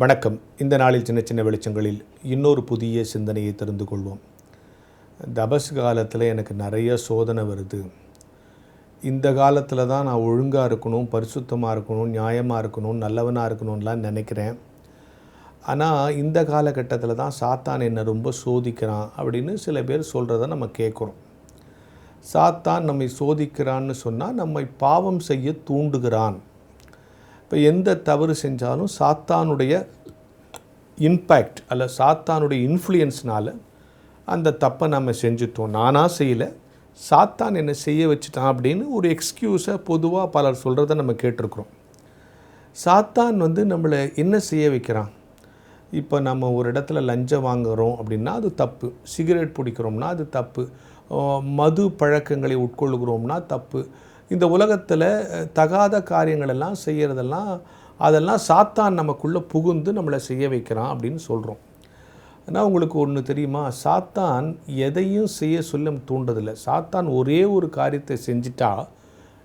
வணக்கம். இந்த நாளில் சின்ன சின்ன வெளிச்சங்களில் இன்னொரு புதிய சிந்தனையை தெரிந்து கொள்வோம். தபஸ் காலத்தில் எனக்கு நிறைய சோதனை வருது. இந்த காலத்தில் தான் நான் ஒழுங்காக இருக்கணும், பரிசுத்தமாக இருக்கணும், நியாயமாக இருக்கணும், நல்லவனாக இருக்கணும்லாம் நினைக்கிறேன். ஆனால் இந்த காலகட்டத்தில் தான் சாத்தான் என்னை ரொம்ப சோதிக்கிறான் அப்படின்னு சில பேர் சொல்கிறத நம்ம கேட்குறோம். சாத்தான் நம்மை சோதிக்கிறான்னு சொன்னால் நம்மை பாவம் செய்ய தூண்டுகிறான். இப்போ எந்த தவறு செஞ்சாலும் சாத்தானுடைய இம்பேக்ட் அல்ல சாத்தானுடைய இன்ஃப்ளூயன்ஸ்னால் அந்த தப்பை நம்ம செஞ்சுட்டோம். நானாக செய்யலை, சாத்தான் என்னை செய்ய வச்சுட்டான் அப்படின்னு ஒரு எக்ஸ்கியூஸை பொதுவாக பலர் சொல்கிறத நம்ம கேட்டிருக்கிறோம். சாத்தான் நம்மளை என்ன செய்ய வைக்கிறான்? இப்போ நம்ம ஒரு இடத்துல லஞ்சம் வாங்குகிறோம் அப்படின்னா அது தப்பு, சிகரெட் பிடிக்கிறோம்னா அது தப்பு, மது பழக்கங்களை உட்கொள்கிறோம்னா தப்பு. இந்த உலகத்தில் தகாத காரியங்களெல்லாம் செய்கிறதெல்லாம் அதெல்லாம் சாத்தான் நமக்குள்ளே புகுந்து நம்மளை செய்ய வைக்கிறான் அப்படின்னு சொல்கிறோம். ஆனால் உங்களுக்கு ஒன்று தெரியுமா? சாத்தான் எதையும் செய்ய சொல்ல தூண்டதில்லை. சாத்தான் ஒரே ஒரு காரியத்தை செஞ்சிட்டா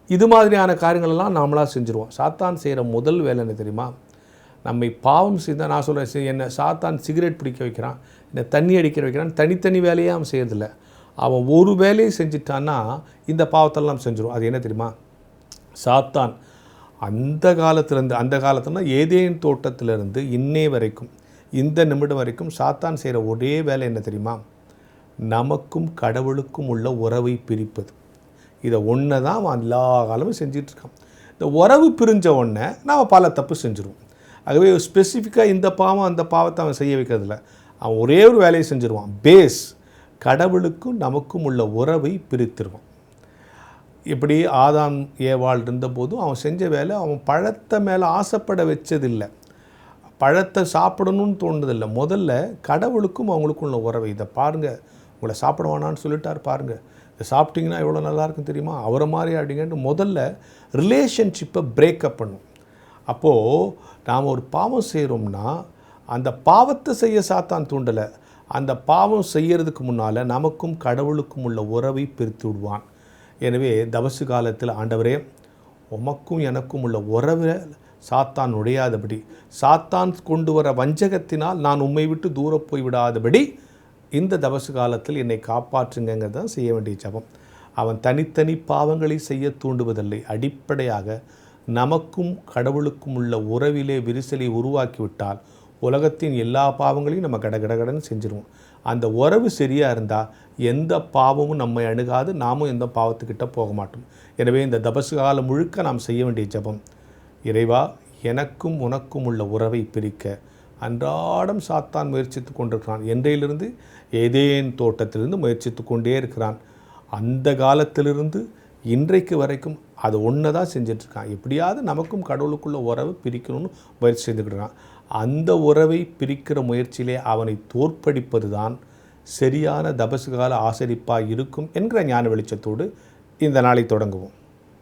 இது மாதிரியான காரியங்களெல்லாம் நாமளாக செஞ்சுருவோம். சாத்தான் செய்கிற முதல் வேலை என்ன தெரியுமா? நம்மை பாவம் செய்தால், நான் சொல்கிறேன், என்னை சாத்தான் சிகரெட் பிடிக்க வைக்கிறான், என்னை தண்ணி அடிக்க வைக்கிறான், தனித்தனி வேலையே அவன் செய்யறதில்லை. அவன் ஒரு வேலையை செஞ்சிட்டான்னா இந்த பாவத்தெல்லாம் செஞ்சிடும். அது என்ன தெரியுமா? சாத்தான் அந்த காலத்துலேருந்து ஏதேன் தோட்டத்திலிருந்து இன்னே வரைக்கும், இந்த நிமிடம் வரைக்கும் சாத்தான் செய்கிற ஒரே வேலை என்ன தெரியுமா? நமக்கும் கடவுளுக்கும் உள்ள உறவை பிரிப்பது. இதை ஒன்று தான் அவன் எல்லா காலமும் செஞ்சிட்ருக்கான். இந்த உறவு பிரிஞ்ச உடனே நாம் பல தப்பு செஞ்சுருவோம். ஆகவே ஸ்பெசிஃபிக்காக இந்த பாவம் அந்த பாவத்தை அவன் செய்ய வைக்கிறதில்ல. அவன் ஒரே ஒரு வேலையை செஞ்சுருவான். பேஸ் கடவுளுக்கும் நமக்கும் உள்ள உறவை பிரித்திருவான். இப்படி ஆதாம் ஏவாள் இருந்தபோதும் அவன் செஞ்ச வேலை, அவன் பழத்தை மேலே ஆசைப்பட வச்சதில்லை, பழத்தை சாப்பிடணும்னு தோணுதில்லை. முதல்ல கடவுளுக்கும் அவங்களுக்கும் உள்ள உறவை, இதை பாருங்கள், உங்களை சாப்பிட வேணான்னு சொல்லிட்டார் பாருங்கள், இதை சாப்பிட்டிங்கன்னா எவ்வளோ நல்லாயிருக்கும் தெரியுமா, அவரை மாதிரி அப்படிங்கன்னு முதல்ல ரிலேஷன்ஷிப்பை பிரேக்கப் பண்ணும். அப்போது நாம் ஒரு பாவம் செய்கிறோம்னா அந்த பாவத்தை செய்ய சாத்தான் தூண்டலை, அந்த பாவம் செய்கிறதுக்கு முன்னால் நமக்கும் கடவுளுக்கும் உள்ள உறவை பிரித்து விடுவான். எனவே தபசு காலத்தில், ஆண்டவரே, உமக்கும் எனக்கும் உள்ள உறவை சாத்தான் நுழையாதபடி, சாத்தான் கொண்டு வர வஞ்சகத்தினால் நான் உம்மை விட்டு தூர போய்விடாதபடி இந்த தபசு காலத்தில் என்னை காப்பாற்றுங்கிறது தான் செய்ய வேண்டிய ஜெபம். அவன் தனித்தனி பாவங்களை செய்ய தூண்டுவதில்லை. அடிப்படையாக நமக்கும் கடவுளுக்கும் உள்ள உறவிலே விரிசலை உருவாக்கிவிட்டால் உலகத்தின் எல்லா பாவங்களையும் நம்ம கடகடன்னு செஞ்சிருவோம். அந்த உறவு சரியாக இருந்தால் எந்த பாவமும் நம்மை அணுகாது, நாமும் எந்த பாவத்துக்கிட்ட போக மாட்டோம். எனவே இந்த தபசு காலம் முழுக்க நாம் செய்ய வேண்டிய ஜெபம், இறைவா, எனக்கும் உனக்கும் உள்ள உறவை பிரிக்க அன்றாடம் சாத்தான் முயற்சித்து கொண்டிருக்கிறான். என்றையிலிருந்து ஏதேன் தோட்டத்திலிருந்து முயற்சித்து கொண்டே இருக்கிறான். அந்த காலத்திலிருந்து இன்றைக்கு வரைக்கும் அது ஒன்று தான் செஞ்சிட்ருக்கான். எப்படியாவது நமக்கும் கடவுளுக்குள்ள உறவை பிரிக்கணும்னு முயற்சி செஞ்சுக்கிட்டுருக்கான். அந்த உறவை பிரிக்கிற முயற்சியிலே அவனை தோற்படிப்பது தான் சரியான தபசுகால ஆசரிப்பாக இருக்கும் என்கிற ஞான வெளிச்சத்தோடு இந்த நாளை தொடங்குவோம்.